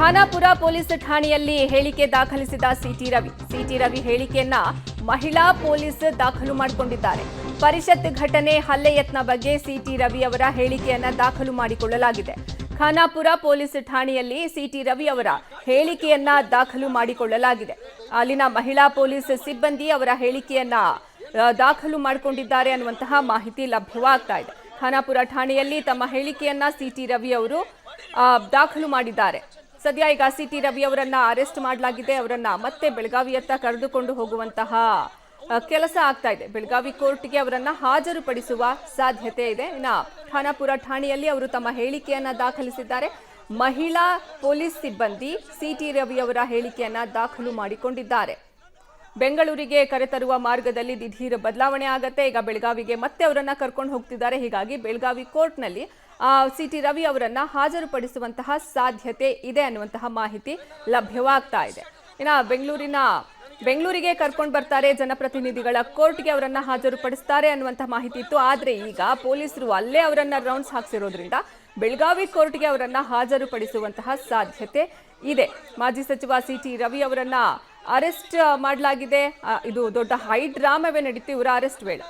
Khanapur police ಠಾಣೆಯಲ್ಲಿ ಹೇಳಿಕೆ ದಾಖಲಿಸಿದ ಸಿಟಿ ರವಿ ಹೇಳಿಕೆಯನ್ನ ಮಹಿಳಾ ಪೊಲೀಸ್ ದಾಖಲು ಮಾಡಿಕೊಂಡಿದ್ದಾರೆ. ಪರಿಷತ್ ಘಟನೆ ಹಲ್ಲೆ ಯತ್ನ ಬಗ್ಗೆ ಸಿಟಿ ರವಿ ಅವರ ಹೇಳಿಕೆಯನ್ನ ದಾಖಲು ಮಾಡಿಕೊಳ್ಳಲಾಗಿದೆ. ಖಾನಾಪುರ ಪೊಲೀಸ್ ಠಾಣೆಯಲ್ಲಿ ಸಿಟಿ ರವಿ ಅವರ ಹೇಳಿಕೆಯನ್ನ ದಾಖಲು ಮಾಡಿಕೊಳ್ಳಲಾಗಿದೆ. ಅಲ್ಲಿನ ಮಹಿಳಾ ಪೊಲೀಸ್ ಸಿಬ್ಬಂದಿ ಅವರ ಹೇಳಿಕೆಯನ್ನ ದಾಖಲು ಮಾಡಿಕೊಂಡಿದ್ದಾರೆ ಅನ್ನುವಂತಹ ಮಾಹಿತಿ ಲಭ್ಯವಾಗ್ತಾ ಇದೆ. ಖಾನಾಪುರ ಠಾಣೆಯಲ್ಲಿ ತಮ್ಮ ಹೇಳಿಕೆಯನ್ನ ಸಿಟಿ ರವಿ ಅವರು ದಾಖಲು ಮಾಡಿದ್ದಾರೆ. ಸದ್ಯ ಈಗ ಸಿಟಿ ರವಿ ಅವರನ್ನ ಅರೆಸ್ಟ್ ಮಾಡಲಾಗಿದೆ. ಅವರನ್ನ ಮತ್ತೆ ಬೆಳಗಾವಿಯತ್ತ ಕರೆದುಕೊಂಡು ಹೋಗುವಂತಹ ಕೆಲಸ ಆಗ್ತಾ ಇದೆ. ಬೆಳಗಾವಿ ಕೋರ್ಟ್ಗೆ ಅವರನ್ನ ಹಾಜರುಪಡಿಸುವ ಸಾಧ್ಯತೆ ಇದೆ. ಇನ್ನು ಖಾನಾಪುರ ಠಾಣೆಯಲ್ಲಿ ಅವರು ತಮ್ಮ ಹೇಳಿಕೆಯನ್ನ ದಾಖಲಿಸಿದ್ದಾರೆ. ಮಹಿಳಾ ಪೊಲೀಸ್ ಸಿಬ್ಬಂದಿ ಸಿಟಿ ರವಿ ಅವರ ಹೇಳಿಕೆಯನ್ನ ದಾಖಲು ಮಾಡಿಕೊಂಡಿದ್ದಾರೆ. ಬೆಂಗಳೂರಿಗೆ ಕರೆತರುವ ಮಾರ್ಗದಲ್ಲಿ ದಿಢೀರ್ ಬದಲಾವಣೆ ಆಗತ್ತೆ. ಈಗ ಬೆಳಗಾವಿಗೆ ಮತ್ತೆ ಅವರನ್ನ ಕರ್ಕೊಂಡು ಹೋಗ್ತಿದ್ದಾರೆ. ಹೀಗಾಗಿ ಬೆಳಗಾವಿ ಕೋರ್ಟ್ನಲ್ಲಿ ಸಿಟಿ ರವಿ ಅವರನ್ನ ಹಾಜರುಪಡಿಸುವಂತಹ ಸಾಧ್ಯತೆ ಇದೆ ಅನ್ನುವಂತಹ ಮಾಹಿತಿ ಲಭ್ಯವಾಗ್ತಾ ಇದೆ. ಇನ್ನು ಬೆಂಗಳೂರಿಗೆ ಕರ್ಕೊಂಡು ಬರ್ತಾರೆ, ಜನಪ್ರತಿನಿಧಿಗಳ ಕೋರ್ಟ್ಗೆ ಅವರನ್ನ ಹಾಜರುಪಡಿಸ್ತಾರೆ ಅನ್ನುವಂತಹ ಮಾಹಿತಿ ಇತ್ತು. ಆದ್ರೆ ಈಗ ಪೊಲೀಸರು ಅಲ್ಲೇ ಅವರನ್ನ ರೌಂಡ್ಸ್ ಹಾಕ್ಸಿರೋದ್ರಿಂದ ಬೆಳಗಾವಿ ಕೋರ್ಟ್ಗೆ ಅವರನ್ನ ಹಾಜರುಪಡಿಸುವಂತಹ ಸಾಧ್ಯತೆ ಇದೆ. ಮಾಜಿ ಸಚಿವ ಸಿಟಿ ರವಿ ಅವರನ್ನ ಅರೆಸ್ಟ್ ಮಾಡಲಾಗಿದೆ. ಇದು ದೊಡ್ಡ ಹೈ ಡ್ರಾಮವೇ ನಡೀತು ಇವರ ಅರೆಸ್ಟ್ ವೇಳೆ.